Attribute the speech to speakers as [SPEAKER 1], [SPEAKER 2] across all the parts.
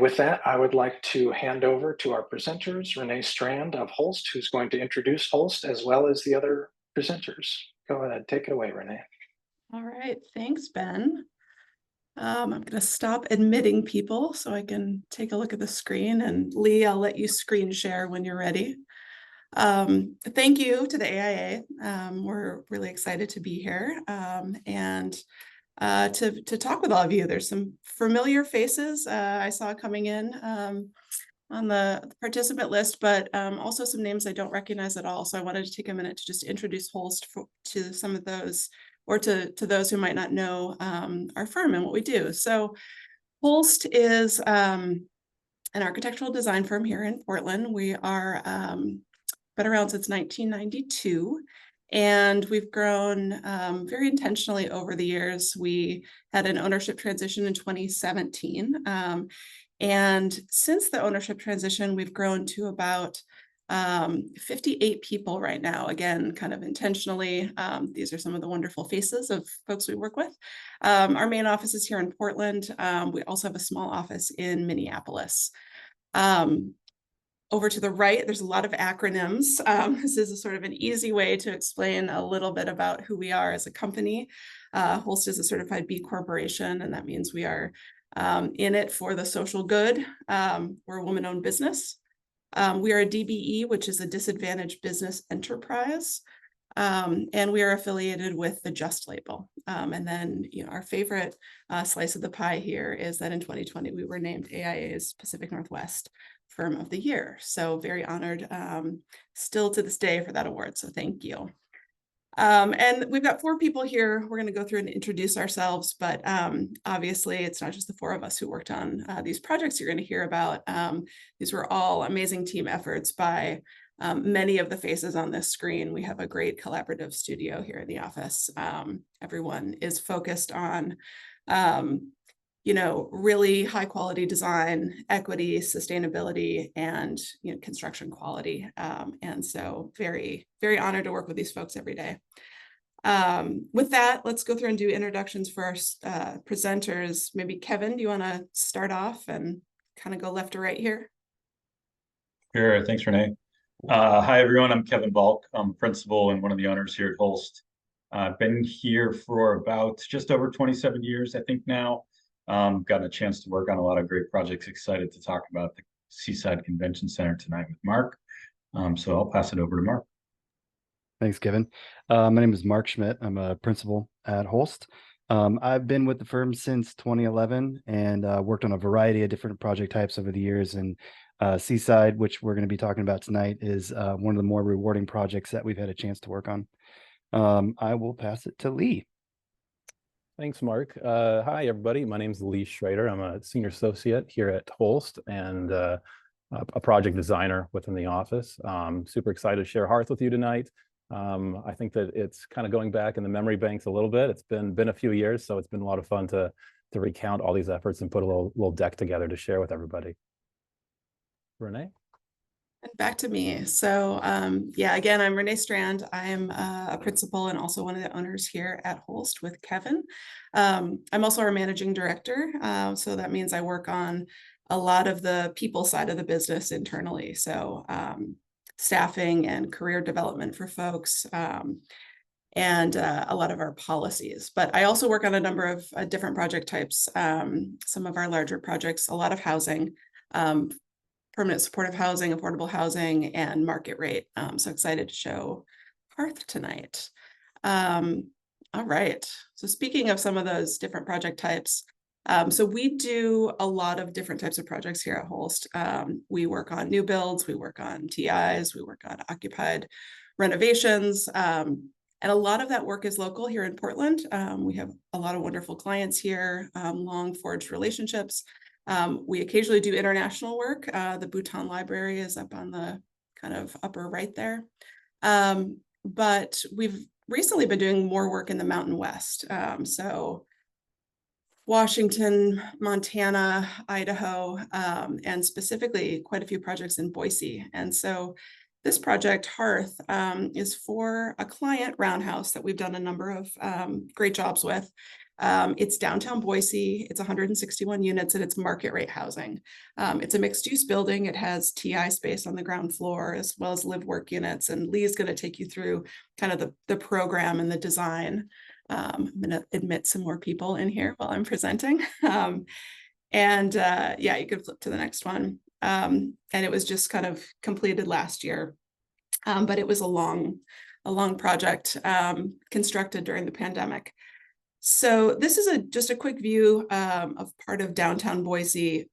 [SPEAKER 1] With that, I would like to hand over to our presenters, Renee Strand of Holst, who's going to introduce Holst as well as the other presenters. Go ahead, take it away, Renee.
[SPEAKER 2] All right, thanks, Ben. I'm going to stop admitting people so I can take a look at the screen. And Lee, I'll let you screen share when you're ready. Thank you to the AIA. We're really excited to be here and to talk with all of you. There's some familiar faces I saw coming in on the participant list, but also some names I don't recognize at all. So I wanted to take a minute to just introduce Holst to some of those, or to those who might not know our firm and what we do. So Holst is an architectural design firm here in Portland. We are been around since 1992. And we've grown very intentionally over the years. We had an ownership transition in 2017. And since the ownership transition, we've grown to about 58 people right now, again, kind of intentionally. These are some of the wonderful faces of folks we work with. Our main office is here in Portland. We also have a small office in Minneapolis. Over to the right, there's a lot of acronyms. This is a sort of an easy way to explain a little bit about who we are as a company. Holst is a certified B Corporation, and that means we are in it for the social good. We're a woman-owned business. We are a DBE, which is a disadvantaged business enterprise. And we are affiliated with the Just label. And then, our favorite slice of the pie here is that in 2020, we were named AIA's Pacific Northwest Firm of the Year. So very honored still to this day for that award. So thank you. And we've got 4 people here. We're going to go through and introduce ourselves, but obviously it's not just the 4 of us who worked on these projects you're going to hear about. These were all amazing team efforts by many of the faces on this screen. We have a great collaborative studio here in the office. Everyone is focused on really high quality design, equity, sustainability, and construction quality. And so very, very honored to work with these folks every day. With that, let's go through and do introductions for our presenters. Maybe Kevin, do you want to start off and kind of go left to right here?
[SPEAKER 3] Sure, thanks, Renee. Hi, everyone. I'm Kevin Balk. I'm principal and one of the owners here at Holst. I've been here for about just over 27 years, I think now. Gotten a chance to work on a lot of great projects. Excited to talk about the Seaside Convention Center tonight with Mark. So I'll pass it over to Mark.
[SPEAKER 4] Thanks, Kevin. My name is Mark Schmidt. I'm a principal at Holst. I've been with the firm since 2011 and worked on a variety of different project types over the years. And Seaside, which we're going to be talking about tonight, is one of the more rewarding projects that we've had a chance to work on. I will pass it to Lee.
[SPEAKER 5] Thanks, Mark. Hi, everybody. My name is Lee Schrader. I'm a senior associate here at Holst and a project designer within the office. Super excited to share Hearth with you tonight. I think that it's kind of going back in the memory banks a little bit. It's been a few years, so it's been a lot of fun to recount all these efforts and put a little deck together to share with everybody. Renee?
[SPEAKER 2] And back to me. So again, I'm Renee Strand. I'm a principal and also one of the owners here at Holst with Kevin. I'm also our managing director. So that means I work on a lot of the people side of the business internally. So staffing and career development for folks and a lot of our policies. But I also work on a number of different project types. Some of our larger projects, a lot of housing, permanent supportive housing, affordable housing, and market rate. So excited to show Hearth tonight. All right. So speaking of some of those different project types, so we do a lot of different types of projects here at Holst. We work on new builds, we work on TIs, we work on occupied renovations, and a lot of that work is local here in Portland. We have a lot of wonderful clients here, long forged relationships. We occasionally do international work. The Bhutan Library is up on the kind of upper right there. But we've recently been doing more work in the Mountain West. So Washington, Montana, Idaho, and specifically quite a few projects in Boise. And so This project, Hearth, is for a client, Roundhouse, that we've done a number of great jobs with. It's downtown Boise. It's 161 units and it's market rate housing. It's a mixed use building. It has TI space on the ground floor as well as live work units. And Lee is going to take you through kind of the program and the design. I'm going to admit some more people in here while I'm presenting. Yeah, you could flip to the next one. And it was just kind of completed last year. But it was a long project constructed during the pandemic. So this is just a quick view of part of downtown Boise.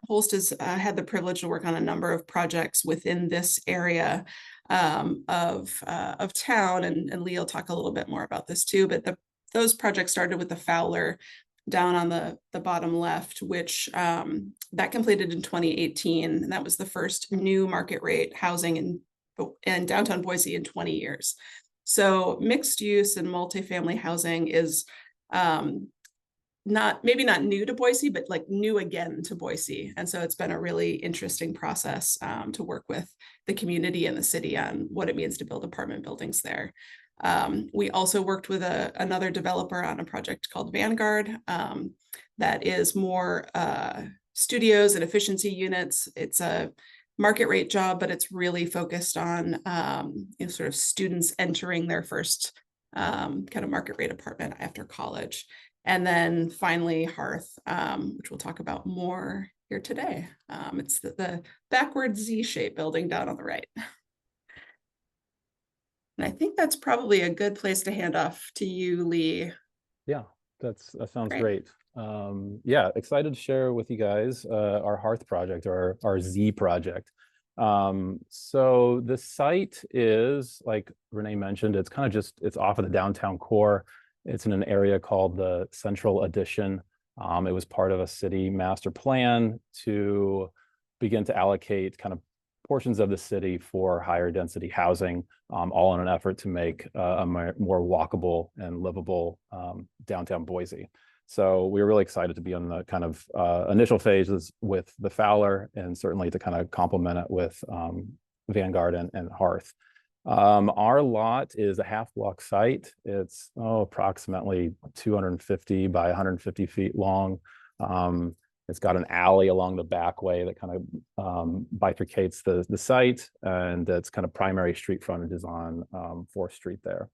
[SPEAKER 2] Holst has had the privilege to work on a number of projects within this area of town, and Lee will talk a little bit more about this too. But those projects started with the Fowler down on the bottom left, which that completed in 2018, and that was the first new market rate housing in downtown Boise in 20 years. So mixed use and multifamily housing is maybe not new to Boise, but like new again to Boise. And so it's been a really interesting process to work with the community and the city on what it means to build apartment buildings there. We also worked with another developer on a project called Vanguard that is more studios and efficiency units. It's a market rate job, but it's really focused on sort of students entering their first kind of market rate apartment after college. And then finally, Hearth, which we'll talk about more here today. It's the backward Z-shaped building down on the right. And I think that's probably a good place to hand off to you, Lee.
[SPEAKER 5] Yeah, that sounds great. Yeah, excited to share with you guys our Hearth project, or our Z project. So the site is, like Renee mentioned, it's kind of it's off of the downtown core. It's in an area called the Central Addition. It was part of a city master plan to begin to allocate kind of portions of the city for higher density housing, all in an effort to make a more walkable and livable downtown Boise. So we were really excited to be on the kind of initial phases with the Fowler, and certainly to kind of complement it with Vanguard and Hearth. Our lot is a half-block site. It's approximately 250 by 150 feet long. It's got an alley along the back way that kind of bifurcates the site, and its kind of primary street frontage is on 4th Street there.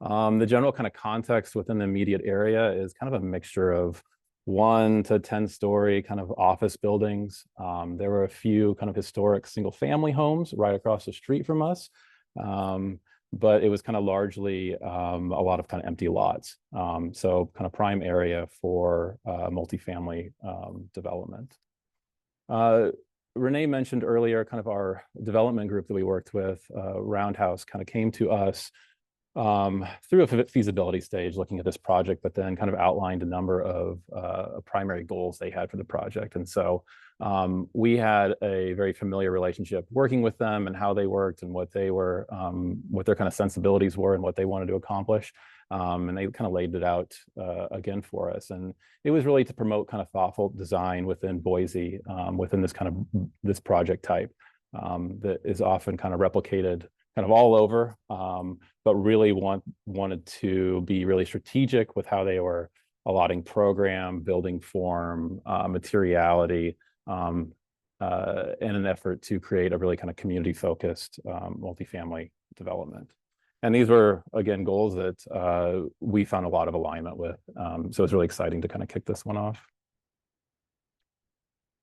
[SPEAKER 5] The general kind of context within the immediate area is kind of a mixture of 1 to 10-story kind of office buildings. There were a few kind of historic single-family homes right across the street from us, but it was kind of largely a lot of kind of empty lots. So kind of prime area for multifamily development. Renee mentioned earlier kind of our development group that we worked with, Roundhouse, kind of came to us through a feasibility stage looking at this project, but then kind of outlined a number of primary goals they had for the project. And so we had a very familiar relationship working with them and how they worked and what they were, what their kind of sensibilities were and what they wanted to accomplish. And they kind of laid it out again for us. And it was really to promote kind of thoughtful design within Boise, within this kind of this project type that is often kind of replicated kind of all over, but really wanted to be really strategic with how they were allotting program, building form, materiality, in an effort to create a really kind of community-focused multifamily development. And these were, again, goals that we found a lot of alignment with. So it's really exciting to kind of kick this one off.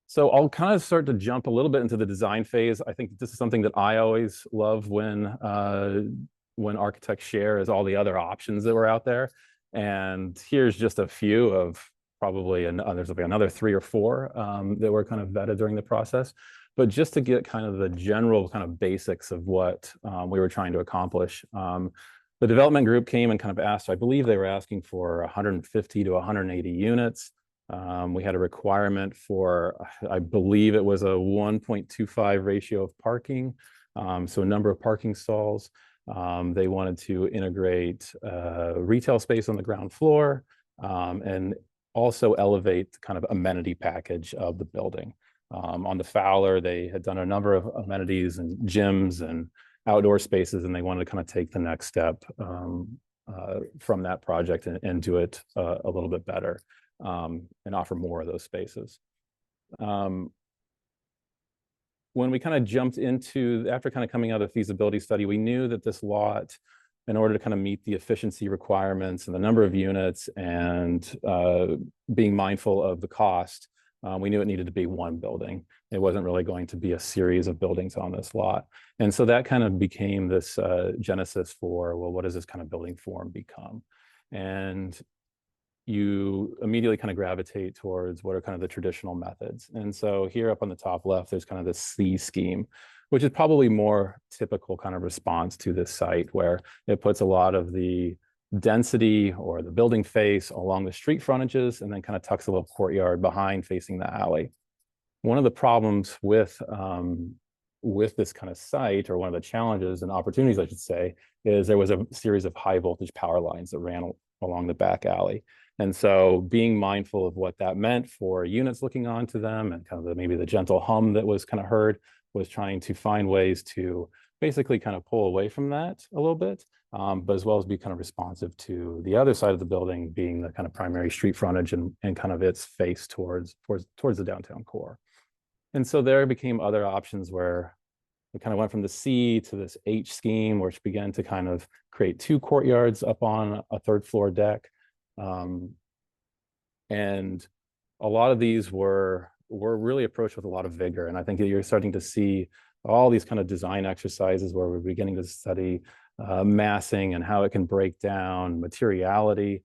[SPEAKER 5] So I'll kind of start to jump a little bit into the design phase. I think this is something that I always love when architects share, is all the other options that were out there. And here's just a few of probably, there's another 3 or 4 that were kind of vetted during the process. But just to get kind of the general kind of basics of what we were trying to accomplish, the development group came and kind of asked, I believe they were asking for 150 to 180 units. We had a requirement for, I believe it was a 1.25 ratio of parking, so a number of parking stalls. They wanted to integrate retail space on the ground floor, and also elevate kind of amenity package of the building. On the Fowler, they had done a number of amenities and gyms and outdoor spaces, and they wanted to kind of take the next step from that project and do it a little bit better and offer more of those spaces. When we kind of jumped into, after kind of coming out of the feasibility study, we knew that this lot, in order to kind of meet the efficiency requirements and the number of units and being mindful of the cost, we knew it needed to be one building. It wasn't really going to be a series of buildings on this lot. And so that kind of became this genesis for, well, what does this kind of building form become? And you immediately kind of gravitate towards what are kind of the traditional methods. And so here up on the top left, there's kind of this C scheme, which is probably more typical kind of response to this site, where it puts a lot of the density or the building face along the street frontages and then kind of tucks a little courtyard behind facing the alley. One of the problems with this kind of site, or one of the challenges and opportunities, I should say, is there was a series of high voltage power lines that ran along the back alley. And so being mindful of what that meant for units looking onto them, and kind of maybe the gentle hum that was kind of heard, was trying to find ways to basically kind of pull away from that a little bit, but as well as be kind of responsive to the other side of the building being the kind of primary street frontage and kind of its face towards the downtown core. And so there became other options where we kind of went from the C to this H scheme, which began to kind of create 2 courtyards up on a 3rd floor deck. And a lot of these were really approached with a lot of vigor. And I think that you're starting to see all these kind of design exercises where we're beginning to study massing and how it can break down materiality.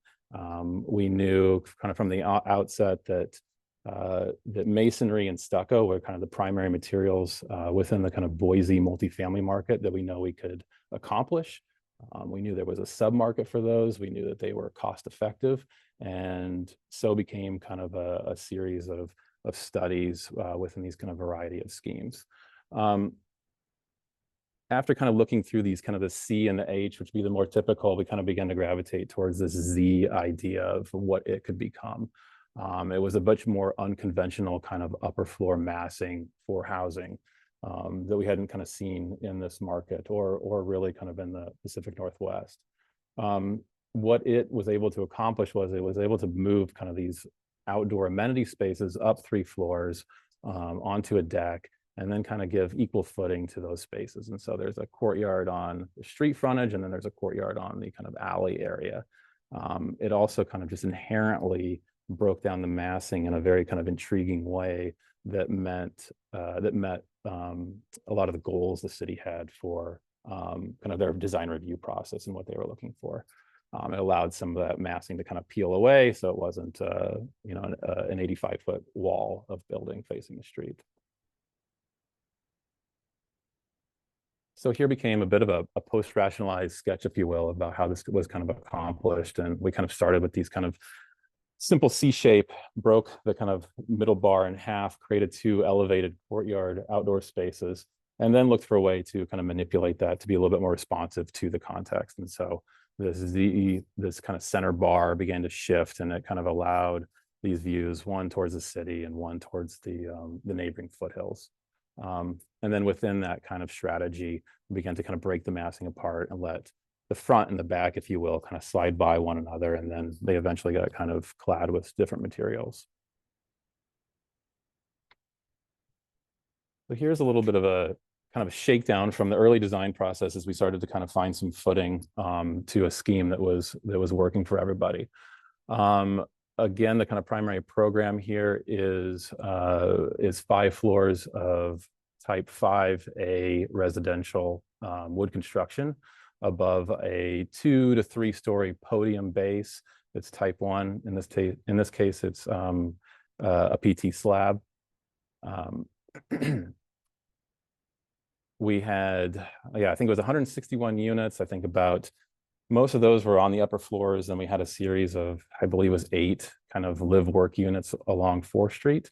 [SPEAKER 5] We knew kind of from the outset that that masonry and stucco were kind of the primary materials within the kind of Boise multifamily market that we know we could accomplish. We knew there was a sub-market for those. We knew that they were cost effective, and so became kind of a series of studies within these kind of variety of schemes. After kind of looking through these kind of the C and the H, which would be the more typical, we kind of began to gravitate towards this Z idea of what it could become. It was a much more unconventional kind of upper floor massing for housing that we hadn't kind of seen in this market or really kind of in the Pacific Northwest. What it was able to accomplish was it was able to move kind of these outdoor amenity spaces up 3 floors onto a deck, and then kind of give equal footing to those spaces. And so there's a courtyard on the street frontage, and then there's a courtyard on the kind of alley area. It also kind of just inherently broke down the massing in a very kind of intriguing way that met a lot of the goals the city had for kind of their design review process and what they were looking for. It allowed some of that massing to kind of peel away, so it wasn't you know, an 85-foot wall of building facing the street. So here became a bit of a post-rationalized sketch, if you will, about how this was kind of accomplished. And we kind of started with these kind of simple C shape, broke the kind of middle bar in half, created 2 elevated courtyard outdoor spaces, and then looked for a way to kind of manipulate that to be a little bit more responsive to the context. And so this kind of center bar began to shift, and it kind of allowed these views, one towards the city and one towards the neighboring foothills. And then within that kind of strategy, we began to kind of break the massing apart and let the front and the back, if you will, kind of slide by one another. And then they eventually got kind of clad with different materials. So here's a little bit of a kind of a shakedown from the early design process as we started to kind of find some footing to a scheme that was working for everybody. Again, the kind of primary program here is 5 floors of type 5A residential wood construction above a 2 to 3 story podium base. It's type 1. In this case, it's a PT slab. We had, I think it was 161 units. I think about most of those were on the upper floors, and we had a series of, I believe it was 8 kind of live work units along 4th Street.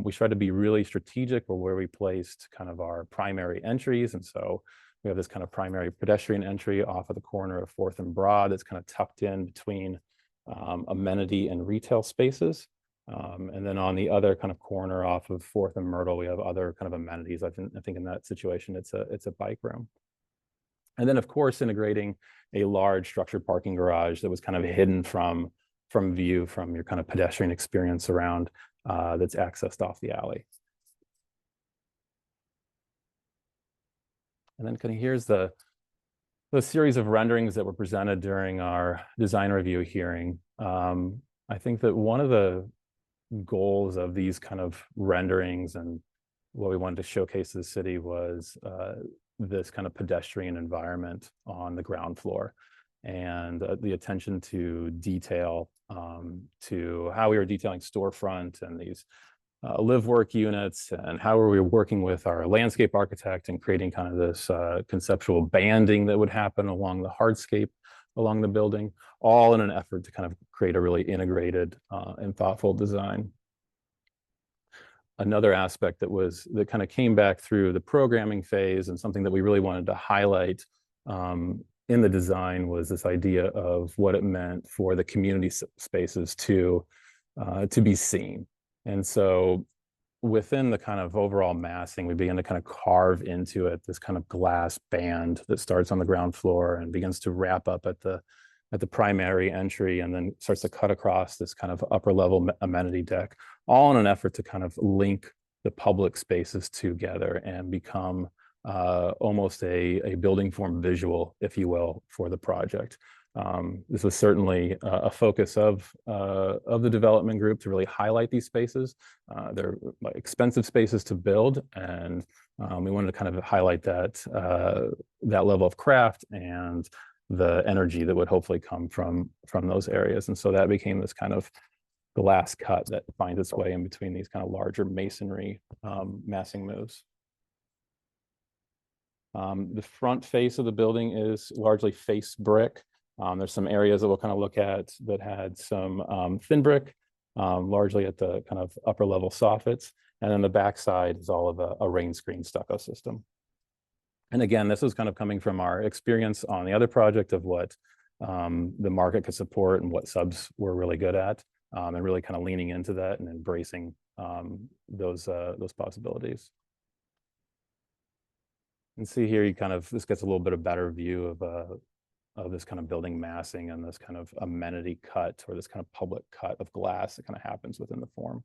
[SPEAKER 5] We tried to be really strategic where we placed kind of our primary entries. And so we have this kind of primary pedestrian entry off of the corner of 4th and Broad that's kind of tucked in between amenity and retail spaces. And then on the other kind of corner off of 4th and Myrtle, we have other kind of amenities. I think in that situation, it's a bike room. And then, of course, integrating a large structured parking garage that was kind of hidden from view from your kind of pedestrian experience around that's accessed off the alley. And then kind of here's the series of renderings that were presented during our design review hearing. I think that one of the goals of these kind of renderings and what we wanted to showcase to the city was this kind of pedestrian environment on the ground floor, and the attention to detail, to how we were detailing storefront and these live work units, and how are we working with our landscape architect and creating kind of this conceptual banding that would happen along the hardscape along the building, all in an effort to kind of create a really integrated and thoughtful design. Another aspect that kind of came back through the programming phase, and something that we really wanted to highlight in the design, was this idea of what it meant for the community spaces to be seen. And so within the kind of overall massing, we began to kind of carve into it this kind of glass band that starts on the ground floor and begins to wrap up at the primary entry, and then starts to cut across this kind of upper level amenity deck, all in an effort to kind of link the public spaces together and become almost a building form visual, if you will, for the project. This was certainly a focus of the development group to really highlight these spaces. They're expensive spaces to build, and we wanted to kind of highlight that level of craft and the energy that would hopefully come from those areas. And so that became this kind of glass cut that finds its way in between these kind of larger masonry massing moves. The front face of the building is largely face brick. There's some areas that we'll kind of look at that had some thin brick, largely at the kind of upper level soffits. And then the backside is all of a rain screen stucco system. And again, this is kind of coming from our experience on the other project of what the market could support and what subs were really good at, and really kind of leaning into that and embracing those possibilities. And see here, this gets a little bit of better view of this kind of building massing and this kind of amenity cut, or this kind of public cut of glass that kind of happens within the form.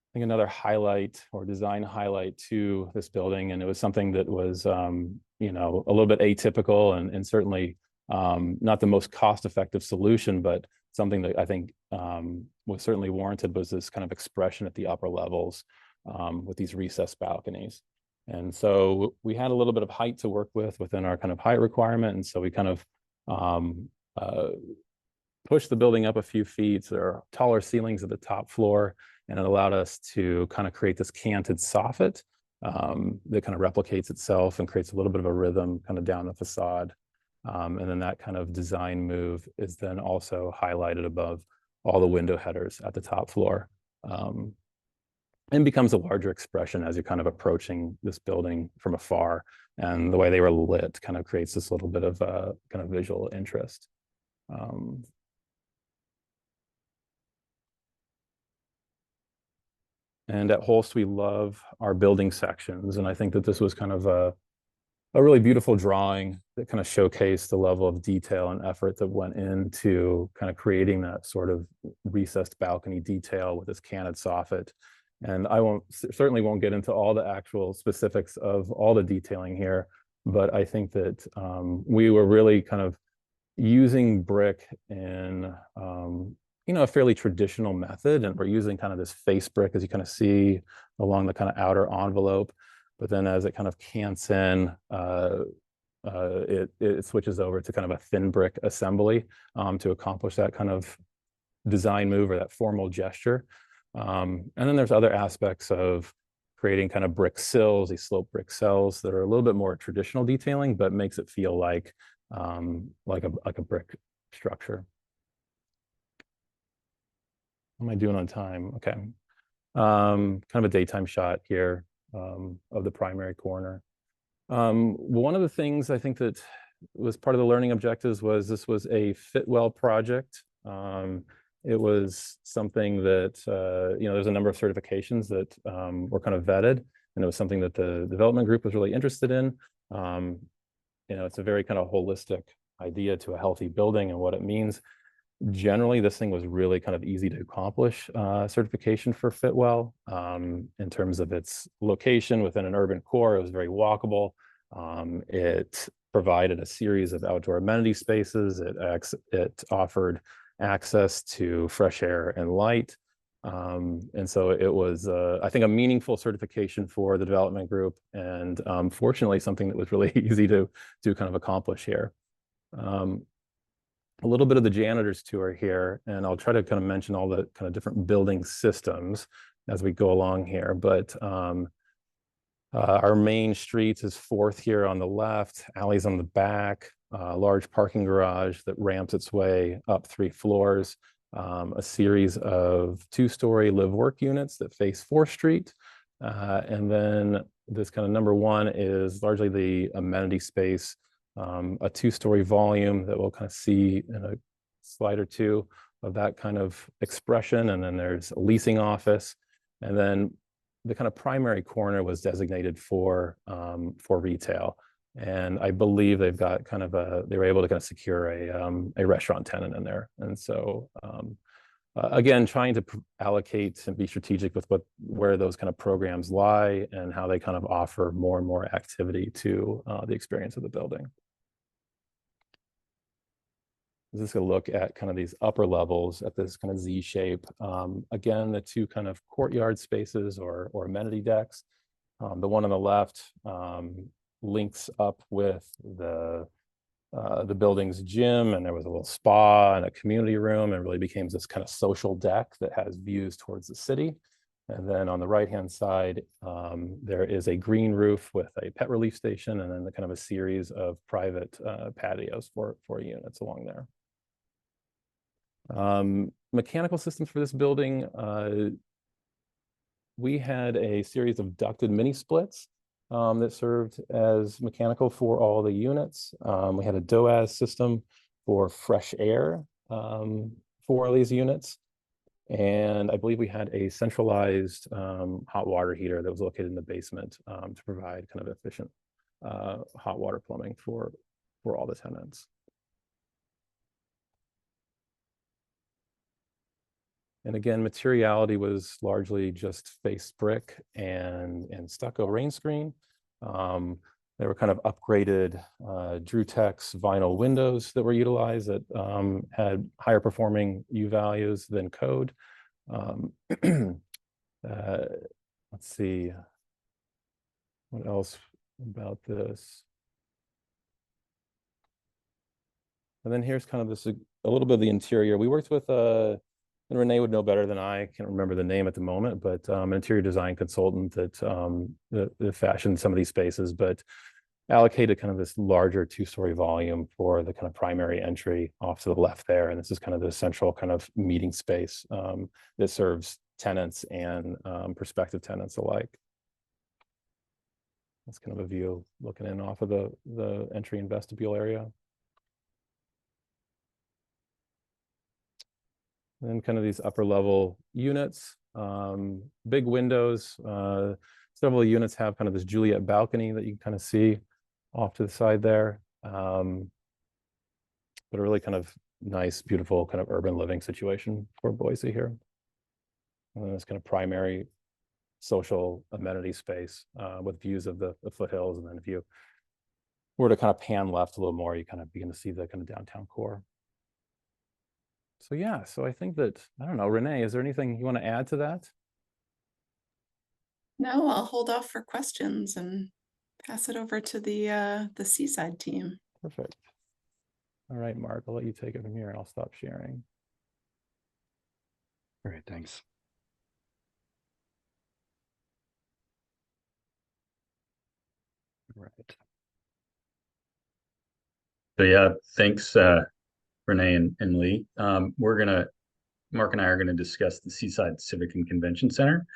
[SPEAKER 5] I think another highlight or design highlight to this building, and it was something that was, you know, a little bit atypical and certainly not the most cost-effective solution, but something that I think was certainly warranted, was this kind of expression at the upper levels with these recessed balconies. And so we had a little bit of height to work with within our kind of height requirement. And so we kind of pushed the building up a few feet. So there are taller ceilings at the top floor, and it allowed us to kind of create this canted soffit that kind of replicates itself and creates a little bit of a rhythm kind of down the facade. And then that kind of design move is then also highlighted above all the window headers at the top floor. And becomes a larger expression as you're kind of approaching this building from afar, and the way they were lit kind of creates this little bit of kind of visual interest. And at Holst, we love our building sections, and I think that this was kind of a really beautiful drawing that kind of showcased the level of detail and effort that went into kind of creating that sort of recessed balcony detail with this canted soffit. And I certainly won't get into all the actual specifics of all the detailing here, but I think that we were really kind of using brick in you know, a fairly traditional method, and we're using kind of this face brick, as you kind of see along the kind of outer envelope. But then as it kind of cants in, it switches over to kind of a thin brick assembly to accomplish that kind of design move or that formal gesture. And then there's other aspects of creating kind of brick sills, these slope brick cells that are a little bit more traditional detailing, but makes it feel like a brick structure. What am I doing on time? Okay. Kind of a daytime shot here of the primary corner. One of the things I think that was part of the learning objectives was this was a fit well project. It was something that, you know, there's a number of certifications that were kind of vetted, and it was something that the development group was really interested in. it's a very kind of holistic idea to a healthy building and what it means. Generally, this thing was really kind of easy to accomplish certification for Fitwel in terms of its location within an urban core. It was very walkable. It provided a series of outdoor amenity spaces. It offered access to fresh air and light. And so it was, I think, a meaningful certification for the development group, and fortunately, something that was really easy to kind of accomplish here. A little bit of the janitor's tour here, and I'll try to kind of mention all the kind of different building systems as we go along here. But our main streets is 4th here on the left, alleys on the back, large parking garage that ramps its way up 3 floors, a series of 2-story live-work units that face 4th Street. And then this kind of number 1 is largely the amenity space, a 2-story volume that we'll kind of see in a slide or two of that kind of expression. And then there's a leasing office. And then the kind of primary corner was designated for retail. And I believe they've got kind of they were able to kind of secure a restaurant tenant in there. And so again, trying to allocate and be strategic with where those kind of programs lie and how they kind of offer more and more activity to the experience of the building. This is a look at kind of these upper levels at this kind of Z shape. Again, the 2 kind of courtyard spaces or amenity decks. The one on the left links up with the building's gym, and there was a little spa and a community room, and really became this kind of social deck that has views towards the city. And then on the right-hand side, there is a green roof with a pet relief station, and then the kind of a series of private patios for units along there. Mechanical systems for this building, we had a series of ducted mini splits that served as mechanical for all the units. We had a DOAS system for fresh air for these units. And I believe we had a centralized hot water heater that was located in the basement to provide kind of efficient hot water plumbing for all the tenants. And again, materiality was largely just face brick and stucco rain screen. They were kind of upgraded Drutex vinyl windows that were utilized that had higher performing U values than code. Let's see, what else about this? And then here's kind of this, a little bit of the interior. We worked with and Renee would know better than I can't remember the name at the moment, but an interior design consultant that fashioned some of these spaces, but allocated kind of this larger 2-story volume for the kind of primary entry off to the left there. And this is kind of the central kind of meeting space that serves tenants and prospective tenants alike. That's kind of a view looking in off of the entry and vestibule area. And then kind of these upper level units, big windows. Several units have kind of this Juliet balcony that you can kind of see off to the side there. But a really kind of nice, beautiful kind of urban living situation for Boise here. And then this kind of primary social amenity space with views of the foothills. And then if you were to kind of pan left a little more, you kind of begin to see the kind of downtown core. So yeah, so I think that, I don't know, Renee, is there anything you want to add to that?
[SPEAKER 2] No, I'll hold off for questions and pass it over to the Seaside team.
[SPEAKER 5] Perfect. All right, Mark, I'll let you take it from here and I'll stop sharing.
[SPEAKER 4] All right, thanks. All right.
[SPEAKER 3] So yeah, thanks, Renee and Lee. Mark and I are gonna discuss the Seaside Civic and Convention Center.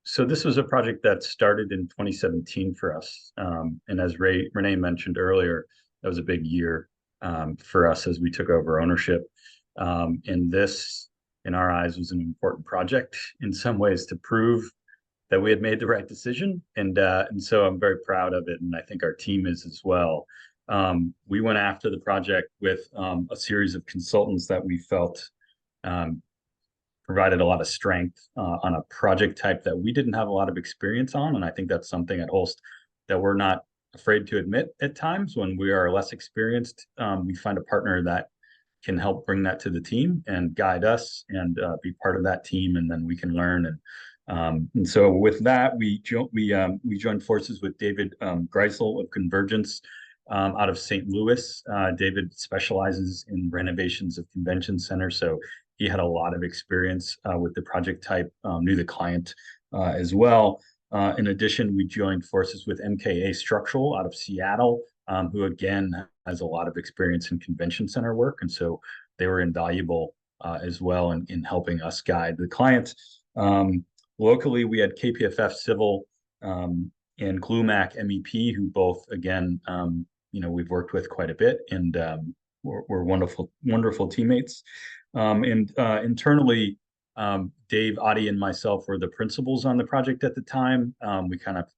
[SPEAKER 3] So this was a project that started in 2017 for us. And as Renee mentioned earlier, that was a big year for us as we took over ownership. And this, in our eyes, was an important project in some ways to prove that we had made the right decision, and so I'm very proud of it, and I think our team is as well. We went after the project with a series of consultants that we felt provided a lot of strength on a project type that we didn't have a lot of experience on. And I think that's something at Holst that we're not afraid to admit at times when we are less experienced. We find a partner that can help bring that to the team and guide us and be part of that team, and then we can learn. And so with that, we joined forces with David Greisel of Convergence out of St. Louis. David specializes in renovations of convention centers, so he had a lot of experience with the project type, knew the client as well. In addition, we joined forces with MKA Structural out of Seattle, who again has a lot of experience in convention center work, and so they were invaluable as well in helping us guide the client. Locally, we had KPFF Civil and GluMac MEP, who both, again, we've worked with quite a bit, and we're wonderful teammates. Internally, Dave, Adi, and myself were the principals on the project at the time. We kind of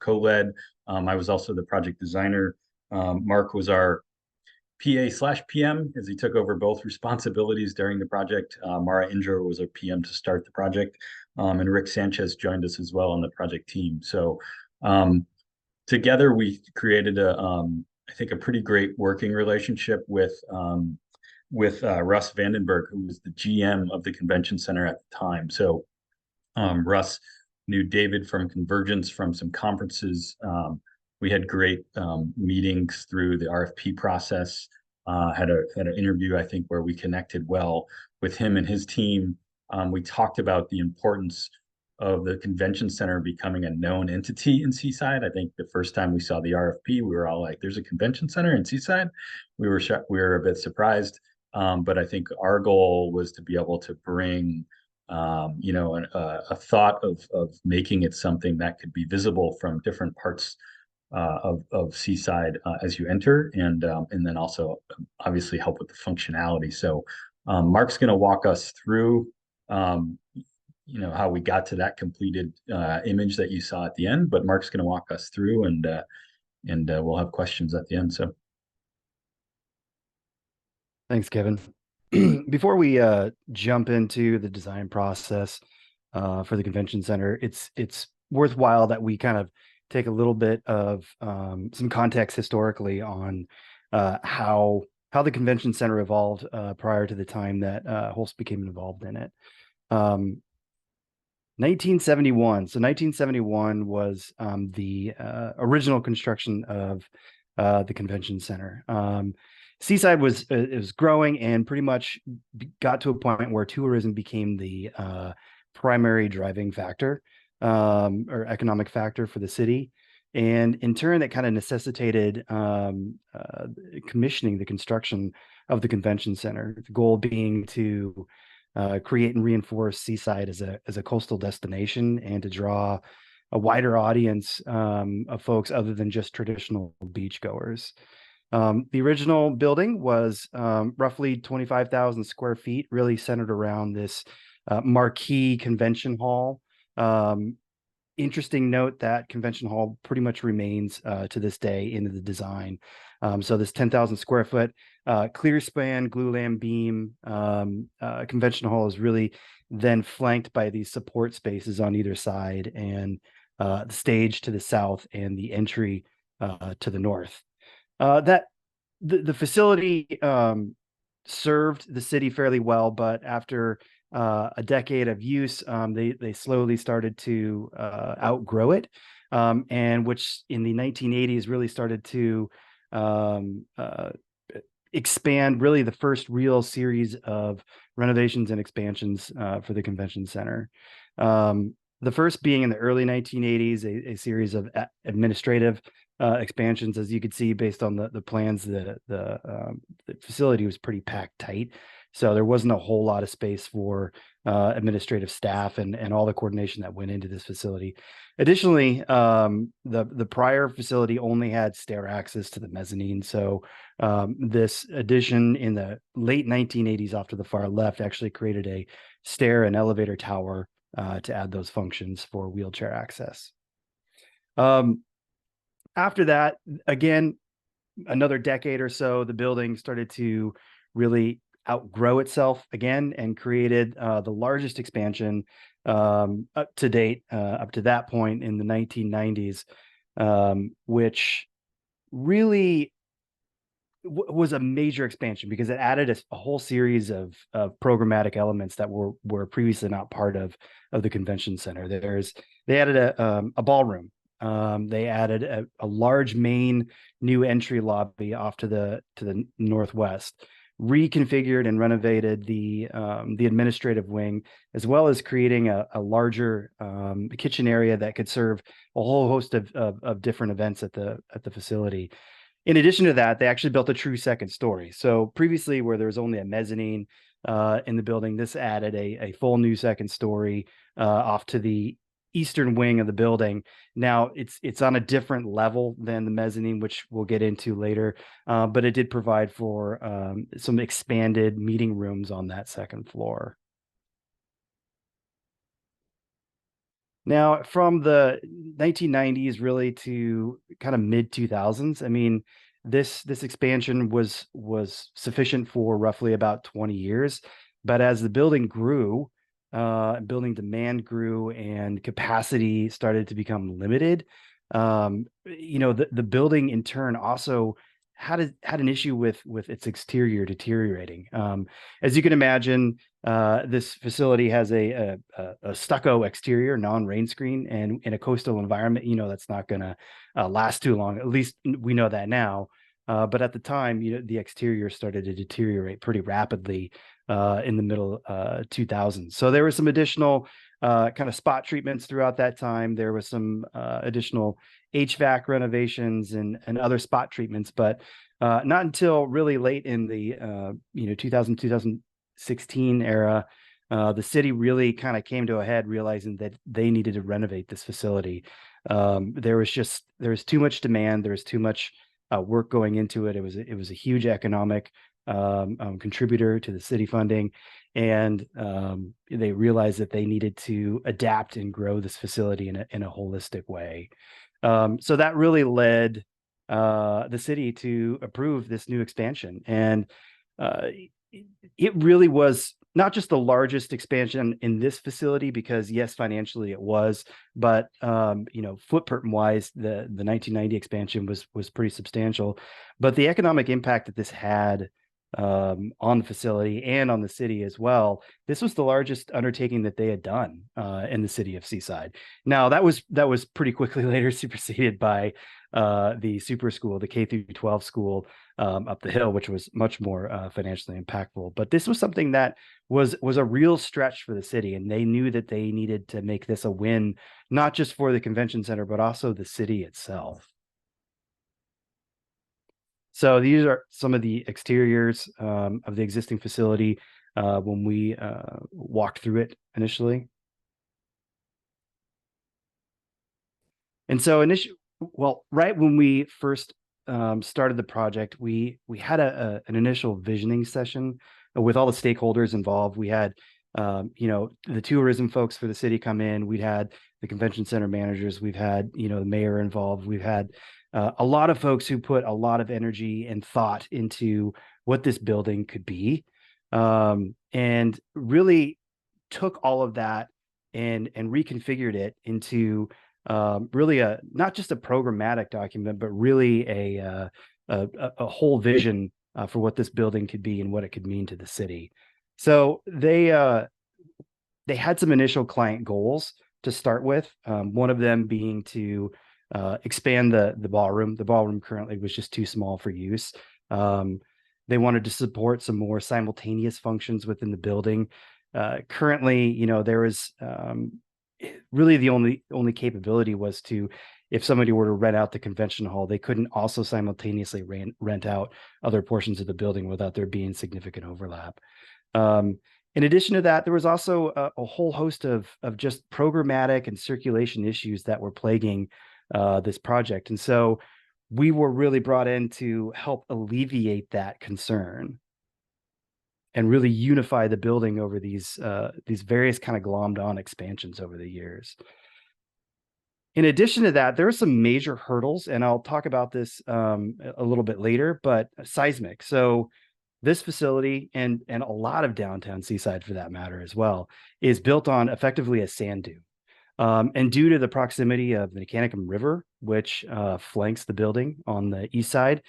[SPEAKER 3] co-led. I was also the project designer. Mark was our PA/PM as he took over both responsibilities during the project. Mara Indra was our PM to start the project. And Rick Sanchez joined us as well on the project team. So together we created I think a pretty great working relationship with Russ Vandenberg, who was the GM of the convention center at the time. So Russ knew David from Convergence from some conferences. We had great meetings through the RFP process. Had an interview, I think, where we connected well with him and his team. We talked about the importance of the convention center becoming a known entity in Seaside. I think the first time we saw the RFP, we were all like, "There's a convention center in Seaside." We were a bit surprised, but I think our goal was to be able to bring a thought of making it something that could be visible from different parts of Seaside as you enter, and then also obviously help with the functionality. So Mark's going to walk us through how we got to that completed image that you saw at the end, but Mark's going to walk us through, and we'll have questions at the end. So
[SPEAKER 4] Thanks, Kevin. Before we jump into the design process for the convention center, it's worthwhile that we kind of take a little bit of some context historically on how the convention center evolved prior to the time that Holst became involved in it. 1971. So 1971 was the original construction of the convention center. Seaside was growing and pretty much got to a point where tourism became the primary driving factor or economic factor for the city. And in turn, that kind of necessitated commissioning the construction of the convention center, the goal being to create and reinforce Seaside as a coastal destination and to draw a wider audience of folks other than just traditional beachgoers. The original building was roughly 25,000 square feet, really centered around this marquee convention hall. Interesting note that convention hall pretty much remains to this day in the design. So this 10,000 square foot clear span glulam beam convention hall is really then flanked by these support spaces on either side, and the stage to the south and the entry to the north. That the facility served the city fairly well, but after a decade of use, they slowly started to outgrow it, and which in the 1980s really started to expand really the first real series of renovations and expansions for the convention center. The first being in the early 1980s, a series of administrative expansions. As you could see based on the plans, the facility was pretty packed tight. So there wasn't a whole lot of space for administrative staff and all the coordination that went into this facility. Additionally, the prior facility only had stair access to the mezzanine. So this addition in the late 1980s off to the far left actually created a stair and elevator tower to add those functions for wheelchair access. After that, again, another decade or so, the building started to really outgrow itself again and created the largest expansion up to date, up to that point in the 1990s, which really was a major expansion because it added a whole series of programmatic elements that were previously not part of the convention center. They added a ballroom. They added a large main new entry lobby off to the northwest, reconfigured and renovated the administrative wing, as well as creating a larger kitchen area that could serve a whole host of different events at the facility. In addition to that, they actually built a true second story. So previously, where there was only a mezzanine in the building, this added a full new second story off to the eastern wing of the building. Now it's on a different level than the mezzanine, which we'll get into later, but it did provide for some expanded meeting rooms on that second floor. Now, from the 1990s really to kind of mid 2000s, I mean, this expansion was sufficient for roughly about 20 years. But as the building grew, building demand grew and capacity started to become limited, the building in turn also had an issue with its exterior deteriorating. As you can imagine, this facility has a stucco exterior, non-rain screen, and in a coastal environment, that's not going to last too long. At least we know that now. But at the time, the exterior started to deteriorate pretty rapidly in the middle 2000s. So there were some additional kind of spot treatments throughout that time. There was some additional HVAC renovations and other spot treatments, but not until really late in the 2016 era, the city really kind of came to a head, realizing that they needed to renovate this facility. There was too much demand. There was too much work going into it. It was a huge economic contributor to the city funding, and they realized that they needed to adapt and grow this facility in a holistic way. So that really led the city to approve this new expansion, and it really was not just the largest expansion in this facility, because yes, financially it was, but footprint wise, the 1990 expansion was pretty substantial. But the economic impact that this had on the facility and on the city as well, this was the largest undertaking that they had done in the city of Seaside. Now that was pretty quickly later superseded by the super school, the K through 12 school up the hill, which was much more financially impactful. But this was something that was a real stretch for the city, and they knew that they needed to make this a win, not just for the convention center, but also the city itself. So these are some of the exteriors of the existing facility when we walked through it initially. And so right when we first started the project, we had an initial visioning session with all the stakeholders involved. We had the tourism folks for the city come in. We had the convention center managers. We've had the mayor involved. We've had a lot of folks who put a lot of energy and thought into what this building could be, and really took all of that and reconfigured it into really not just a programmatic document, but really a whole vision for what this building could be and what it could mean to the city. So they had some initial client goals to start with. One of them being to expand the ballroom. The ballroom currently was just too small for use. They wanted to support some more simultaneous functions within the building. Currently, there was really the only capability was to, if somebody were to rent out the convention hall, they couldn't also simultaneously rent out other portions of the building without there being significant overlap. In addition to that, there was also a whole host of just programmatic and circulation issues that were plaguing this project. And so we were really brought in to help alleviate that concern. and really unify the building over these various kind of glommed on expansions over the years. In addition to that, there are some major hurdles, and I'll talk about this a little bit later, but seismic. So this facility, and a lot of downtown Seaside for that matter as well, is built on effectively a sand dune. And due to the proximity of the Nicanicum River, which flanks the building on the east side,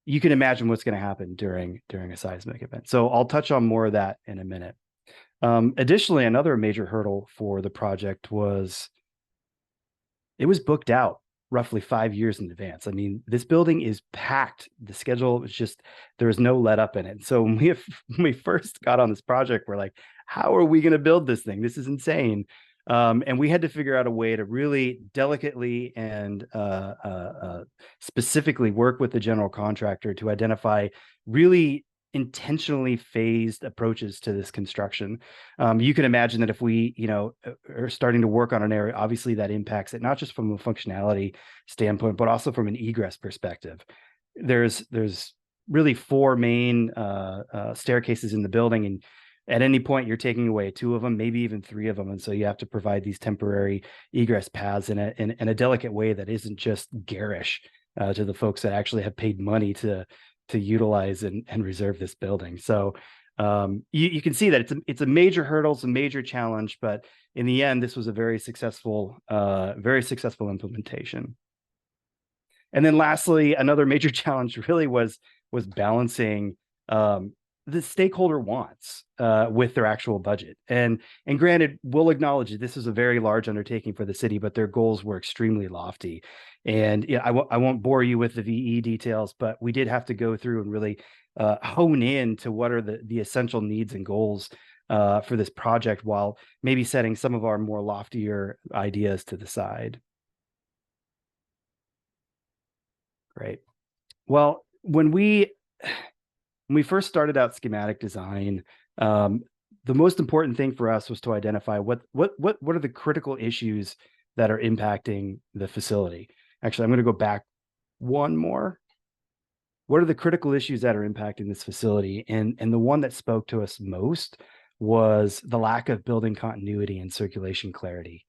[SPEAKER 4] you can imagine what's going to happen during a seismic event. So I'll touch on more of that in a minute. Additionally, another major hurdle for the project was it was booked out roughly 5 years in advance. I mean, this building is packed. The schedule was just, there was no let up in it. So when we first got on this project, we're like, how are we going to build this thing? This is insane. And we had to figure out a way to really delicately and specifically work with the general contractor to identify really intentionally phased approaches to this construction. You can imagine that if we, are starting to work on an area, obviously that impacts it, not just from a functionality standpoint, but also from an egress perspective. There's really 4 main staircases in the building, and at any point you're taking away 2 of them, maybe even 3 of them. And so you have to provide these temporary egress paths in a delicate way that isn't just garish to the folks that actually have paid money to utilize and reserve this building. So you can see that it's a major hurdle, it's a major challenge, but in the end, this was a very successful implementation. And then lastly, another major challenge really was balancing the stakeholder wants with their actual budget. And granted, we'll acknowledge that this is a very large undertaking for the city, but their goals were extremely lofty. And I won't bore you with the VE details, but we did have to go through and really hone in to what are the essential needs and goals for this project, while maybe setting some of our more loftier ideas to the side. Great. Well, when we first started out schematic design, the most important thing for us was to identify what are the critical issues that are impacting the facility. Actually, I'm going to go back one more. What are the critical issues that are impacting this facility? And the one that spoke to us most was the lack of building continuity and circulation clarity.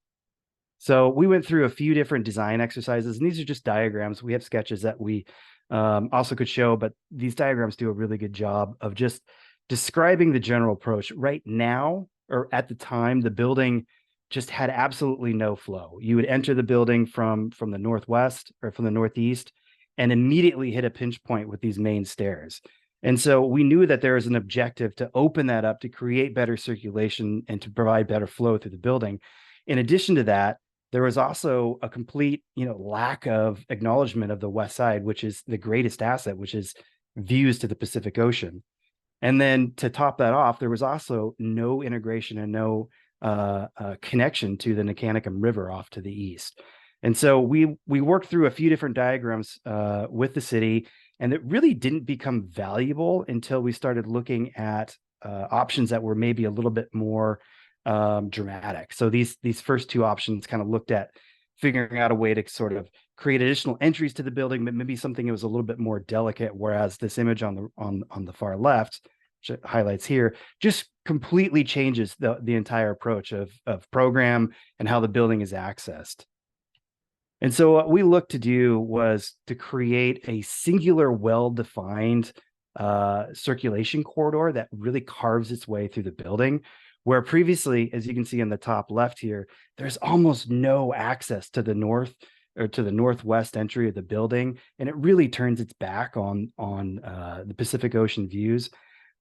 [SPEAKER 4] So we went through a few different design exercises, and these are just diagrams. We have sketches that we also could show, but these diagrams do a really good job of just describing the general approach. Right now, or at the time, the building just had absolutely no flow. You would enter the building from the northwest or from the northeast and immediately hit a pinch point with these main stairs. And so we knew that there was an objective to open that up, to create better circulation and to provide better flow through the building. In addition to that, there was also a complete, lack of acknowledgement of the west side, which is the greatest asset, which is views to the Pacific Ocean. And then to top that off, there was also no integration and no connection to the Nicanicum River off to the east. And so we worked through a few different diagrams with the city, and it really didn't become valuable until we started looking at options that were maybe a little bit more dramatic. So these first 2 options kind of looked at figuring out a way to sort of create additional entries to the building, but maybe something that was a little bit more delicate. Whereas this image on the far left, which it highlights here, just completely changes the entire approach of program and how the building is accessed. And so what we looked to do was to create a singular, well-defined circulation corridor that really carves its way through the building, where previously, as you can see in the top left here, there's almost no access to the north or to the northwest entry of the building, and it really turns its back on the Pacific Ocean views.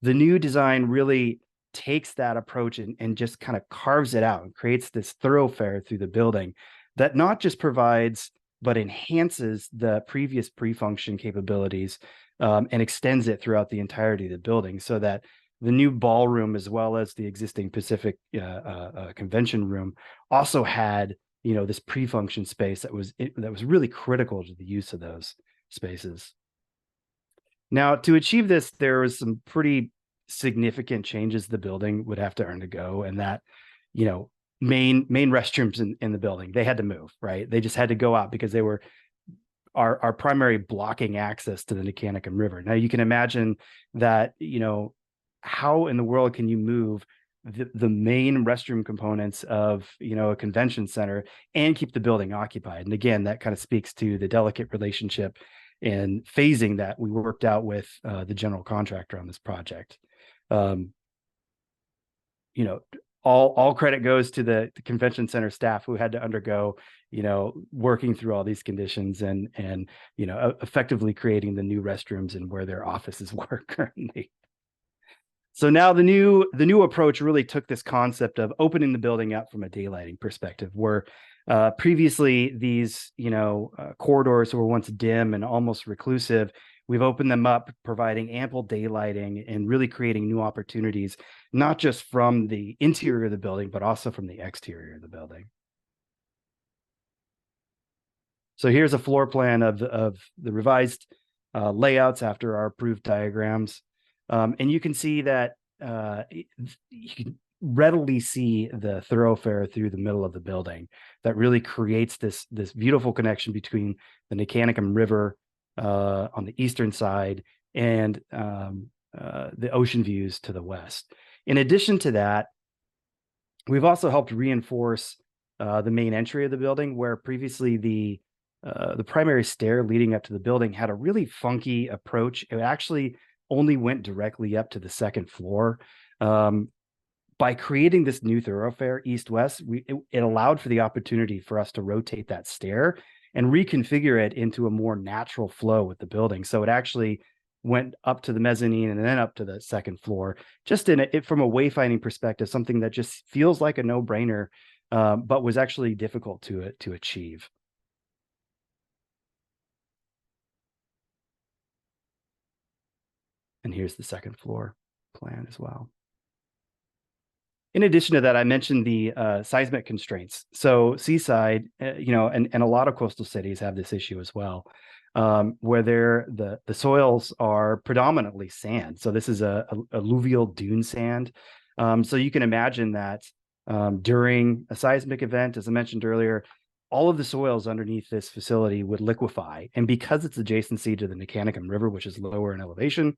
[SPEAKER 4] The new design really takes that approach and just kind of carves it out and creates this thoroughfare through the building that not just provides, but enhances the previous pre-function capabilities and extends it throughout the entirety of the building, so that the new ballroom, as well as the existing Pacific convention room, also had this pre-function space that was really critical to the use of those spaces. Now, to achieve this, there was some pretty significant changes the building would have to undergo, and that main restrooms in the building, they had to move, right? They just had to go out because they were our primary blocking access to the Nicanicum River. Now you can imagine that how in the world can you move the main restroom components of, a convention center and keep the building occupied? And again, that kind of speaks to the delicate relationship and phasing that we worked out with the general contractor on this project. All credit goes to the convention center staff who had to undergo, working through all these conditions and effectively creating the new restrooms and where their offices work currently. So now the new approach really took this concept of opening the building up from a daylighting perspective, where previously these corridors were once dim and almost reclusive. We've opened them up, providing ample daylighting and really creating new opportunities, not just from the interior of the building, but also from the exterior of the building. So here's a floor plan of the revised layouts after our approved diagrams. And you can see that you can readily see the thoroughfare through the middle of the building that really creates this beautiful connection between the Nicanicum River on the eastern side and the ocean views to the west. In addition to that, we've also helped reinforce the main entry of the building, where previously the primary stair leading up to the building had a really funky approach. It actually only went directly up to the second floor. By creating this new thoroughfare east-west, it allowed for the opportunity for us to rotate that stair and reconfigure it into a more natural flow with the building. So it actually went up to the mezzanine and then up to the second floor, just from a wayfinding perspective, something that just feels like a no-brainer, but was actually difficult to achieve. And here's the second floor plan as well. In addition to that, I mentioned the seismic constraints. So Seaside, and a lot of coastal cities have this issue as well, where the soils are predominantly sand. So this is a alluvial dune sand. So you can imagine that during a seismic event, as I mentioned earlier, all of the soils underneath this facility would liquefy. And because it's adjacency to the Nicanicum River, which is lower in elevation,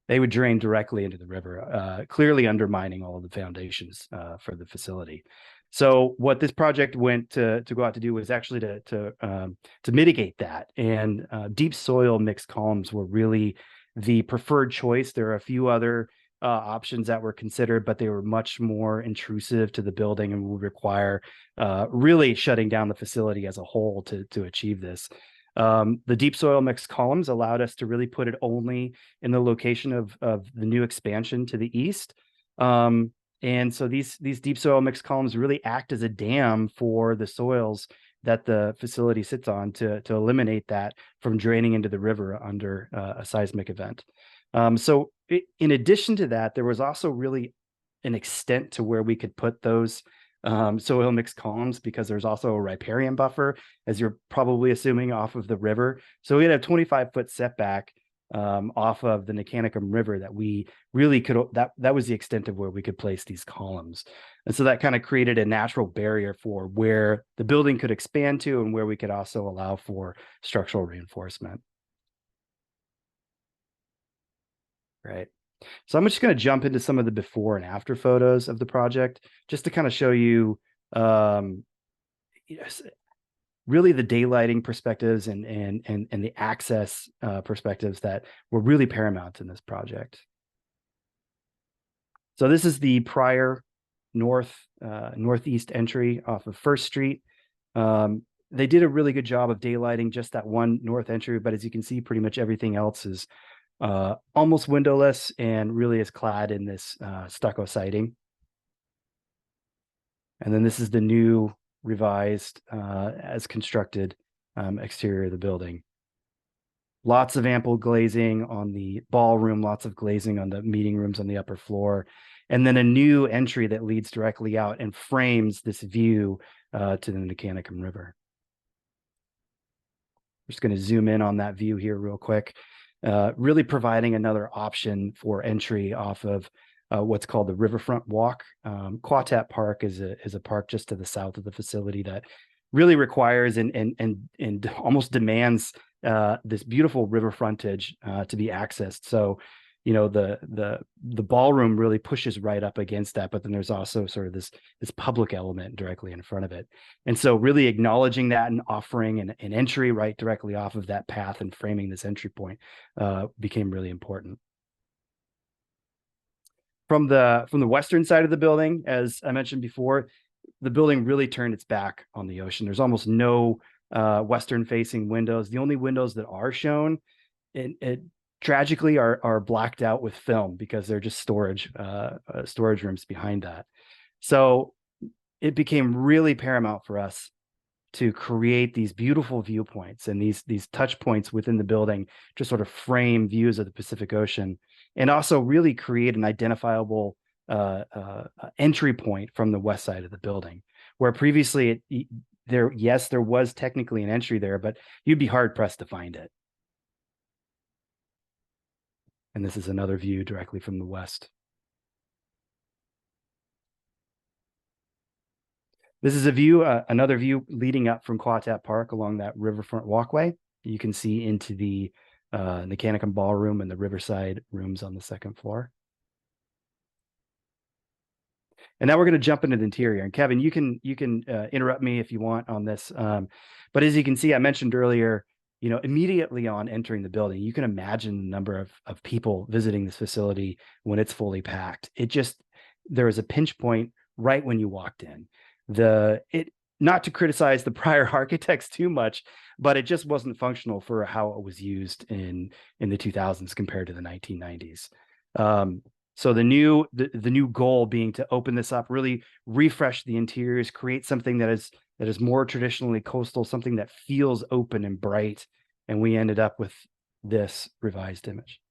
[SPEAKER 4] they would drain directly into the river, clearly undermining all of the foundations for the facility. So what this project went to go out to do was actually to mitigate that. And deep soil mixed columns were really the preferred choice. There are a few other options that were considered, but they were much more intrusive to the building and would require really shutting down the facility as a whole to achieve this. The deep soil mixed columns allowed us to really put it only in the location of the new expansion to the east. And so these deep soil mixed columns really act as a dam for the soils that the facility sits on to eliminate that from draining into the river under a seismic event. So in addition to that, there was also really an extent to where we could put those soil mixed columns, because there's also a riparian buffer, as you're probably assuming, off of the river. So we had a 25-foot setback off of the Nicanicum River that we really could, that was the extent of where we could place these columns. And so that kind of created a natural barrier for where the building could expand to and where we could also allow for structural reinforcement. Right. So I'm just going to jump into some of the before and after photos of the project, just to kind of show you really the daylighting perspectives and the access perspectives that were really paramount in this project. So this is the prior northeast entry off of First Street. They did a really good job of daylighting just that one north entry, but as you can see, pretty much everything else is almost windowless and really is clad in this stucco siding. And then this is the new revised as constructed exterior of the building. Lots of ample glazing on the ballroom, lots of glazing on the meeting rooms on the upper floor, and then a new entry that leads directly out and frames this view to the Nicanicum River. I'm just going to zoom in on that view here real quick. Really providing another option for entry off of what's called the Riverfront Walk. Quatat Park is a park just to the south of the facility that really requires and almost demands this beautiful river frontage to be accessed. So, the ballroom really pushes right up against that, but then there's also sort of this public element directly in front of it. And so really acknowledging that and offering an entry right directly off of that path and framing this entry point became really important. From the western side of the building, as I mentioned before, the building really turned its back on the ocean. There's almost no western facing windows. The only windows that are shown, it tragically are blacked out with film because they're just storage rooms behind that. So it became really paramount for us to create these beautiful viewpoints and these touch points within the building to sort of frame views of the Pacific Ocean, and also really create an identifiable entry point from the west side of the building, where previously there was technically an entry there, but you'd be hard pressed to find it. And this is another view directly from the west. This is a view, another view leading up from Quatat Park along that riverfront walkway. You can see into the Nicanicum Ballroom and the Riverside rooms on the second floor. And now we're going to jump into the interior. And Kevin, you can interrupt me if you want on this. But as you can see, I mentioned earlier, immediately on entering the building, you can imagine the number of people visiting this facility when it's fully packed. There was a pinch point right when you walked in. Not to criticize the prior architects too much, but it just wasn't functional for how it was used in the 2000s compared to the 1990s. So the new goal being to open this up, really refresh the interiors, create something that is more traditionally coastal, something that feels open and bright, and we ended up with this revised image.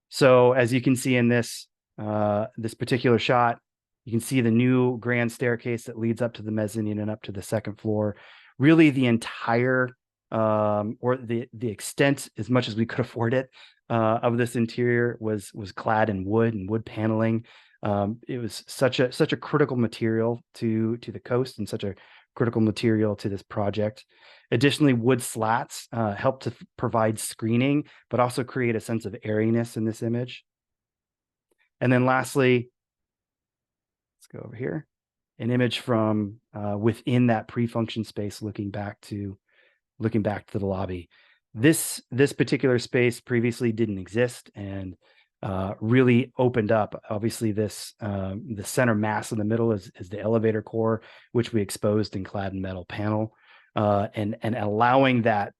[SPEAKER 4] So as you can see in this particular shot, you can see the new grand staircase that leads up to the mezzanine and up to the second floor. Really, the entire or the extent, as much as we could afford it, of this interior was clad in wood and wood paneling. It was such a critical material to the coast and such a critical material to this project. Additionally, wood slats helped to provide screening, but also create a sense of airiness in this image. And then lastly, let's go over here, an image from within that pre-function space, looking back to the lobby. This particular space previously didn't exist and really opened up. Obviously, the center mass in the middle is the elevator core, which we exposed in clad in metal panel, and allowing that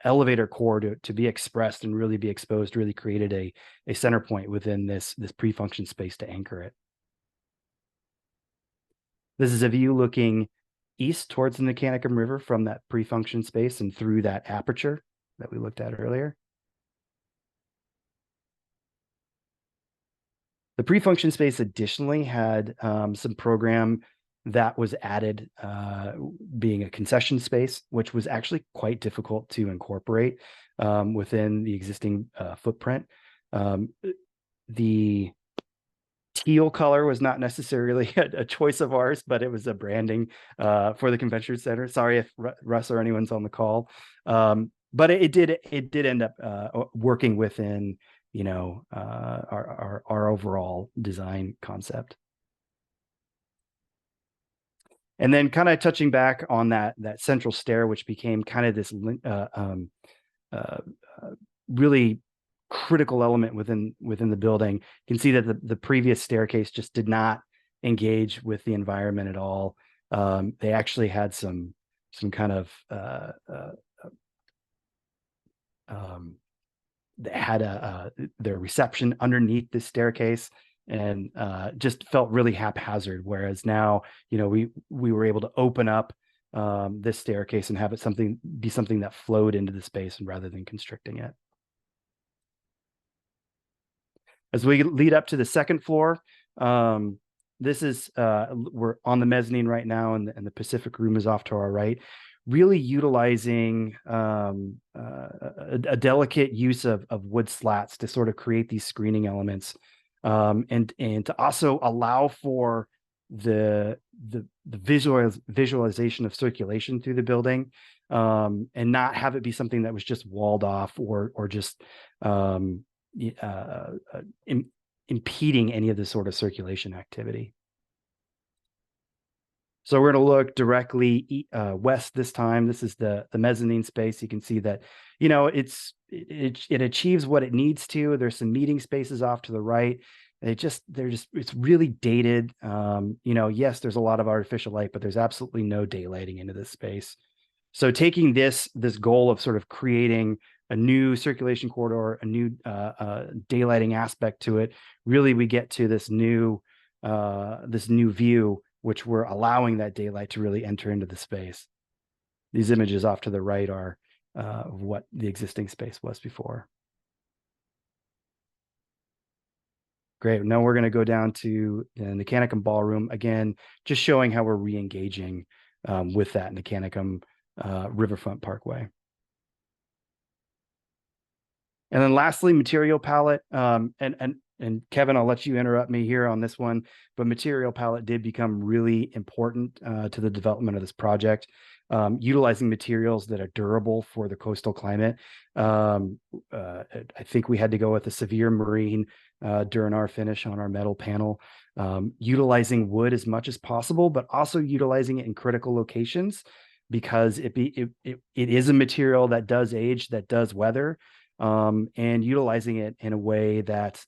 [SPEAKER 4] elevator core to be expressed and really be exposed really created a center point within this pre-function space to anchor it. This is a view looking east towards the Nicanicum River from that pre-function space and through that aperture that we looked at earlier. The pre-function space additionally had some program that was added, being a concession space, which was actually quite difficult to incorporate within the existing footprint. The teal color was not necessarily a choice of ours, but it was a branding for the convention center. Sorry if Russ or anyone's on the call, but it did end up working within our overall design concept. And then kind of touching back on that central stair, which became kind of this really critical element within the building. You can see that the previous staircase just did not engage with the environment at all. They actually had some kind of they had their reception underneath the staircase, and just felt really haphazard. Whereas now, we were able to open up this staircase and have it be something that flowed into the space, and rather than constricting it. As we lead up to the second floor, this is we're on the mezzanine right now, and the Pacific room is off to our right. Really utilizing a delicate use of wood slats to sort of create these screening elements, and to also allow for the visualization of circulation through the building, and not have it be something that was just walled off or just impeding any of the sort of circulation activity. So we're going to look directly west this time. This is the mezzanine space. You can see that, you know, it achieves what it needs to. There's some meeting spaces off to the right. It's really dated. You know, yes, there's a lot of artificial light, but there's absolutely no daylighting into this space. So taking this goal of sort of creating a new circulation corridor, a new daylighting aspect to it, really we get to this new view, which we're allowing that daylight to really enter into the space. These images off to the right are of what the existing space was before. Great. Now we're going to go down to the Nicanicum Ballroom, again, just showing how we're re-engaging with that Nicanicum Riverfront Parkway. And then lastly, material palette. And Kevin, I'll let you interrupt me here on this one, but material palette did become really important to the development of this project, utilizing materials that are durable for the coastal climate. I think we had to go with a severe marine during our finish on our metal panel, utilizing wood as much as possible, but also utilizing it in critical locations because it is a material that does age, that does weather. And utilizing it in a way that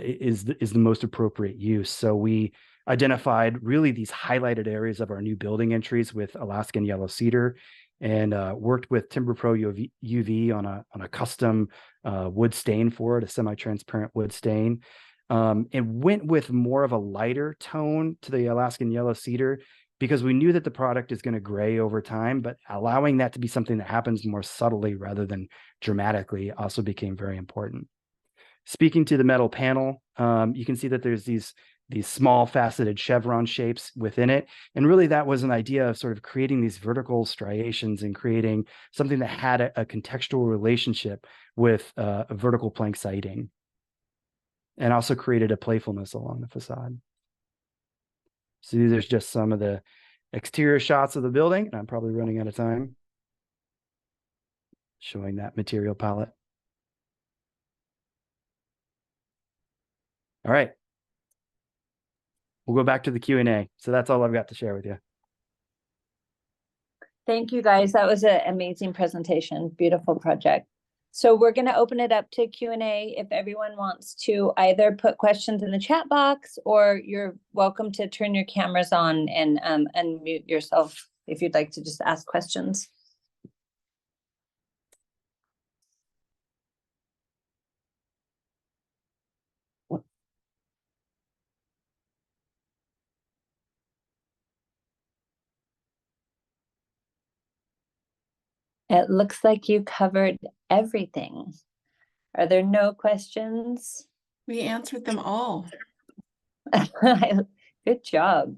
[SPEAKER 4] is the most appropriate use. So we identified really these highlighted areas of our new building entries with Alaskan yellow cedar, and worked with Timber Pro UV on a custom wood stain for it, a semi-transparent wood stain, and went with more of a lighter tone to the Alaskan yellow cedar, because we knew that the product is going to gray over time, but allowing that to be something that happens more subtly rather than dramatically also became very important. Speaking to the metal panel, you can see that there's these small faceted chevron shapes within it. And really that was an idea of sort of creating these vertical striations and creating something that had a contextual relationship with a vertical plank siding, and also created a playfulness along the facade. So these are just some of the exterior shots of the building, and I'm probably running out of time showing that material palette. All right. We'll go back to the Q&A. So that's all I've got to share with you.
[SPEAKER 6] Thank you, guys. That was an amazing presentation. Beautiful project. So we're going to open it up to Q&A. If everyone wants to either put questions in the chat box, or you're welcome to turn your cameras on and unmute yourself if you'd like to just ask questions. It looks like you covered everything. Are there no questions?
[SPEAKER 2] We answered them all.
[SPEAKER 6] Good job.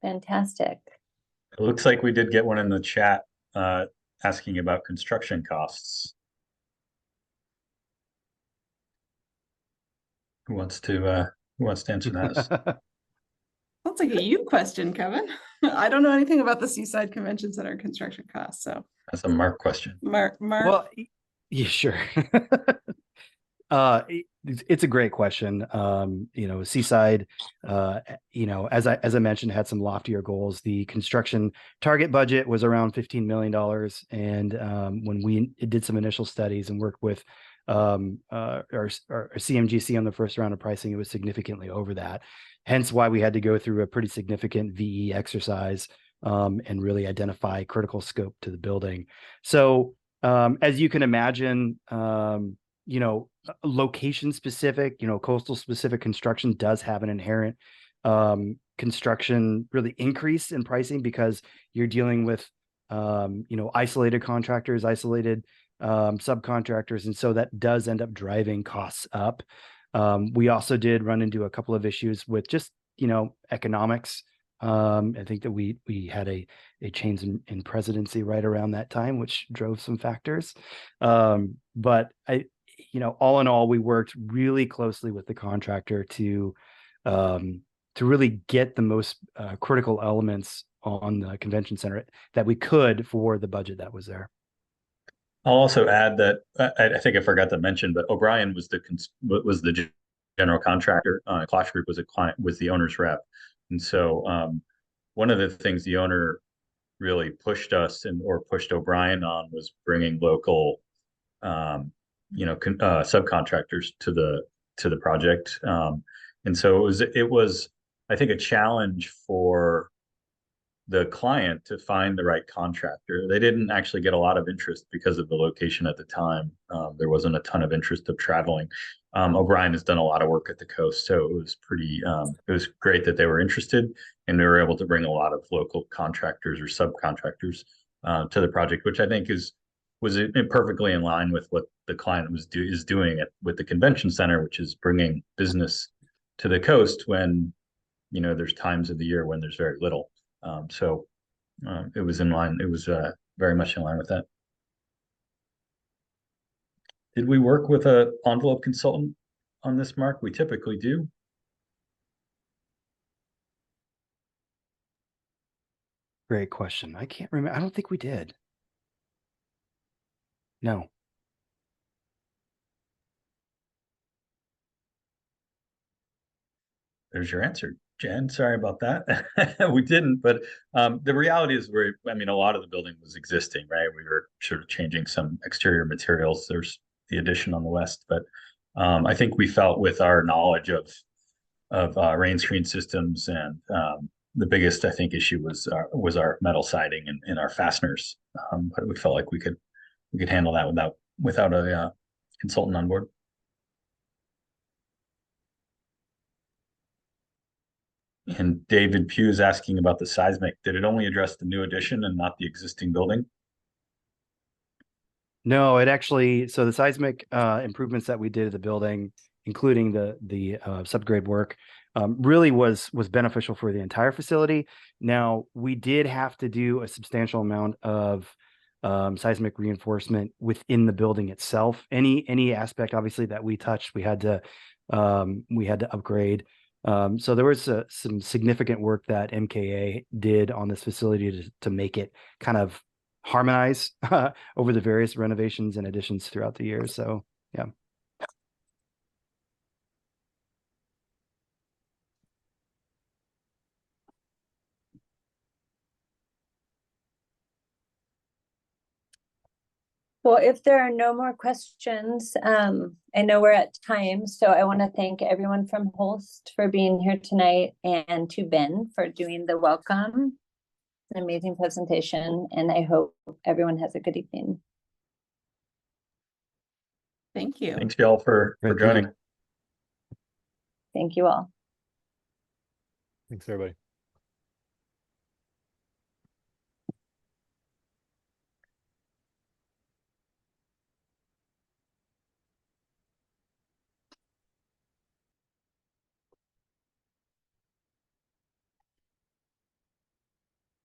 [SPEAKER 6] Fantastic.
[SPEAKER 3] It looks like we did get one in the chat asking about construction costs. Who wants to answer that?
[SPEAKER 2] Sounds like a you question, Kevin. I don't know anything about the Seaside Convention Center construction costs, so.
[SPEAKER 3] That's a Mark question.
[SPEAKER 2] Mark.
[SPEAKER 4] Well, yeah, sure. It's a great question. You know, Seaside, you know, as I mentioned, had some loftier goals. The construction target budget was around $15 million. And when we did some initial studies and worked with our CMGC on the first round of pricing, it was significantly over that. Hence why we had to go through a pretty significant VE exercise and really identify critical scope to the building. So as you can imagine, you know, location specific, you know, coastal specific construction does have an inherent construction really increase in pricing, because you're dealing with, you know, isolated contractors, isolated subcontractors. And so that does end up driving costs up. We also did run into a couple of issues with just, you know, economics. I think that we had a change in presidency right around that time, which drove some factors. But you know, all in all, we worked really closely with the contractor to really get the most critical elements on the convention center that we could for the budget that was there.
[SPEAKER 3] I'll also add that I think I forgot to mention, but O'Brien was the general contractor. Clash Group was the owner's rep, and so one of the things the owner really pushed us or pushed O'Brien on was bringing local, subcontractors to the project, and so it was I think a challenge for the client to find the right contractor. They didn't actually get a lot of interest because of the location at the time. There wasn't a ton of interest of traveling. O'Brien has done a lot of work at the coast, so it was it was great that they were interested, and they were able to bring a lot of local contractors or subcontractors to the project, which I think was perfectly in line with what the client is doing with the convention center, which is bringing business to the coast when there's times of the year when there's very little. So it was in line. It was very much in line with that. Did we work with an envelope consultant on this, Mark? We typically do.
[SPEAKER 4] Great question. I can't remember. I don't think we did. No.
[SPEAKER 3] There's your answer, Jen. Sorry about that. We didn't, but the reality is a lot of the building was existing, right? We were sort of changing some exterior materials. There's the addition on the west, but I think we felt with our knowledge of rain screen systems and the biggest, I think, issue was our metal siding and our fasteners. But we felt like we could handle that without a consultant on board. And David Pugh is asking about the seismic. Did it only address the new addition and not the existing building?
[SPEAKER 4] No, so the seismic improvements that we did at the building, including the subgrade work, really was beneficial for the entire facility. Now, we did have to do a substantial amount of seismic reinforcement within the building itself. Any aspect, obviously, that we touched, we had to upgrade. So there was some significant work that MKA did on this facility to make it kind of harmonize over the various renovations and additions throughout the year. So, yeah.
[SPEAKER 6] Well, if there are no more questions, I know we're at time, so I want to thank everyone from Holst for being here tonight, and to Ben for doing the welcome. An amazing presentation, and I hope everyone has a good evening.
[SPEAKER 2] Thank you.
[SPEAKER 3] Thanks, y'all, for joining.
[SPEAKER 6] Thank you all.
[SPEAKER 5] Thanks, everybody.